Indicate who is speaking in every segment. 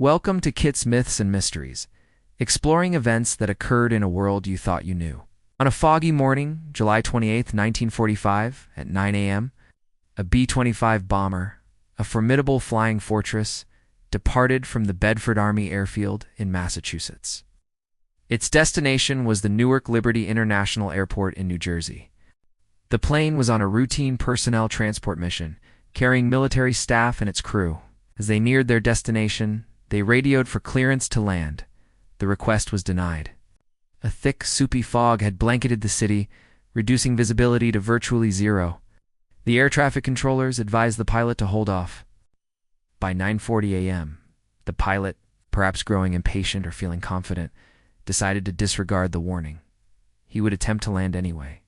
Speaker 1: Welcome to Kit's Myths and Mysteries, exploring events that occurred in a world you thought you knew. On a foggy morning, July 28, 1945, at 9 a.m., a B-25 bomber, a formidable flying fortress, departed from the Bedford Army Airfield in Massachusetts. Its destination was the Newark Liberty International Airport in New Jersey. The plane was on a routine personnel transport mission, carrying military staff and its crew. As they neared their destination, they radioed for clearance to land. The request was denied. A thick, soupy fog had blanketed the city, reducing visibility to virtually zero. The air traffic controllers advised the pilot to hold off. By 9:40 a.m., the pilot, perhaps growing impatient or feeling confident, decided to disregard the warning. He would attempt to land anyway.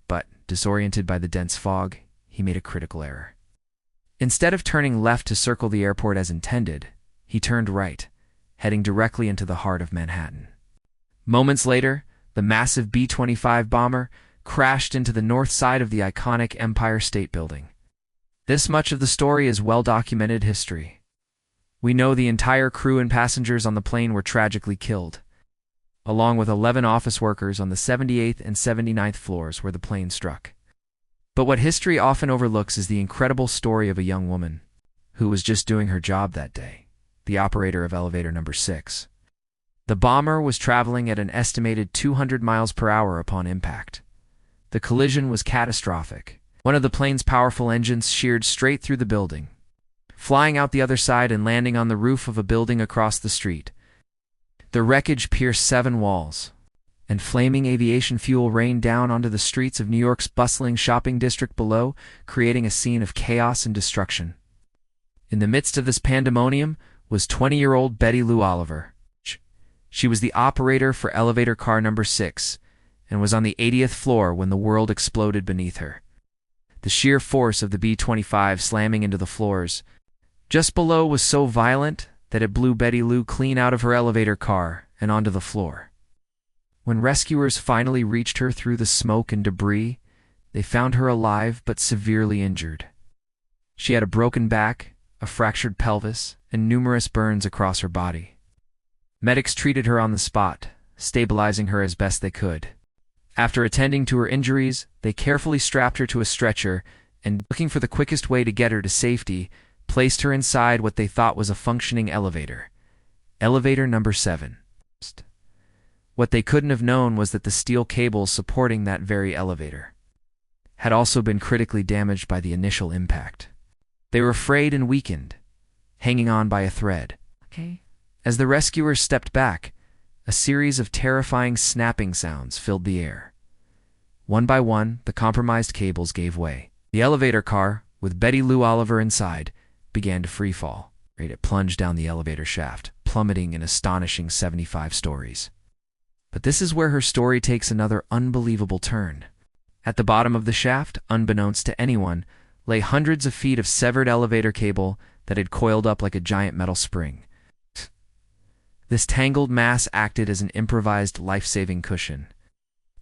Speaker 1: But, disoriented by the dense fog, he made a critical error. Instead of turning left to circle the airport as intended, he turned right, heading directly into the heart of Manhattan. Moments later, the massive B-25 bomber crashed into the north side of the iconic Empire State Building. This much of the story is well-documented history. We know the entire crew and passengers on the plane were tragically killed, along with 11 office workers on the 78th and 79th floors where the plane struck. But what history often overlooks is the incredible story of a young woman who was just doing her job that day, the operator of elevator number 6. The bomber was traveling at an estimated 200 miles per hour upon impact. The collision was catastrophic. One of the plane's powerful engines sheared straight through the building, flying out the other side and landing on the roof of a building across the street. The wreckage pierced 7 walls, and flaming aviation fuel rained down onto the streets of New York's bustling shopping district below, creating a scene of chaos and destruction. In the midst of this pandemonium was 20-year-old Betty Lou Oliver. She was the operator for elevator car number 6 and was on the 80th floor when the world exploded beneath her. The sheer force of the B-25 slamming into the floors just below was so violent that it blew Betty Lou clean out of her elevator car and onto the floor. When rescuers finally reached her through the smoke and debris, they found her alive but severely injured. She had a broken back, a fractured pelvis, and numerous burns across her body. Medics treated her on the spot, stabilizing her as best they could. After attending to her injuries, they carefully strapped her to a stretcher and, looking for the quickest way to get her to safety, placed her inside what they thought was a functioning elevator. Elevator number 7. What they couldn't have known was that the steel cables supporting that very elevator had also been critically damaged by the initial impact. They were frayed and weakened, hanging on by a thread. As the rescuers stepped back, a series of terrifying snapping sounds filled the air. One by one, the compromised cables gave way. The elevator car, with Betty Lou Oliver inside, began to freefall. It plunged down the elevator shaft, plummeting an astonishing 75 stories. But this is where her story takes another unbelievable turn. At the bottom of the shaft, unbeknownst to anyone, lay hundreds of feet of severed elevator cable that had coiled up like a giant metal spring. This tangled mass acted as an improvised life-saving cushion.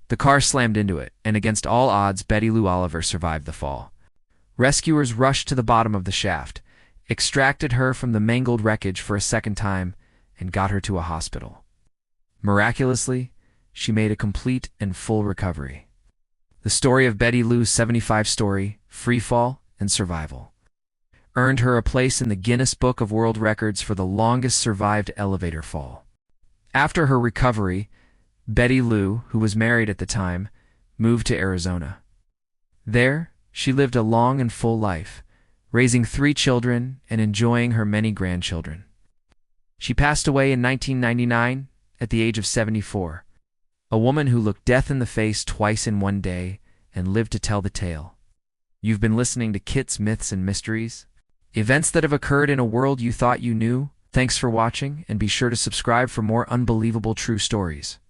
Speaker 1: The car slammed into it, and against all odds, Betty Lou Oliver survived the fall. Rescuers rushed to the bottom of the shaft, extracted her from the mangled wreckage for a second time, and got her to a hospital. Miraculously, she made a complete and full recovery. The story of Betty Lou's 75-story, freefall, and survival earned her a place in the Guinness Book of World Records for the longest survived elevator fall. After her recovery, Betty Lou, who was married at the time, moved to Arizona. There, she lived a long and full life, raising 3 children and enjoying her many grandchildren. She passed away in 1999 at the age of 74, a woman who looked death in the face twice in one day and lived to tell the tale. You've been listening to Kit's Myths and Mysteries, events that have occurred in a world you thought you knew. Thanks for watching, and be sure to subscribe for more unbelievable true stories.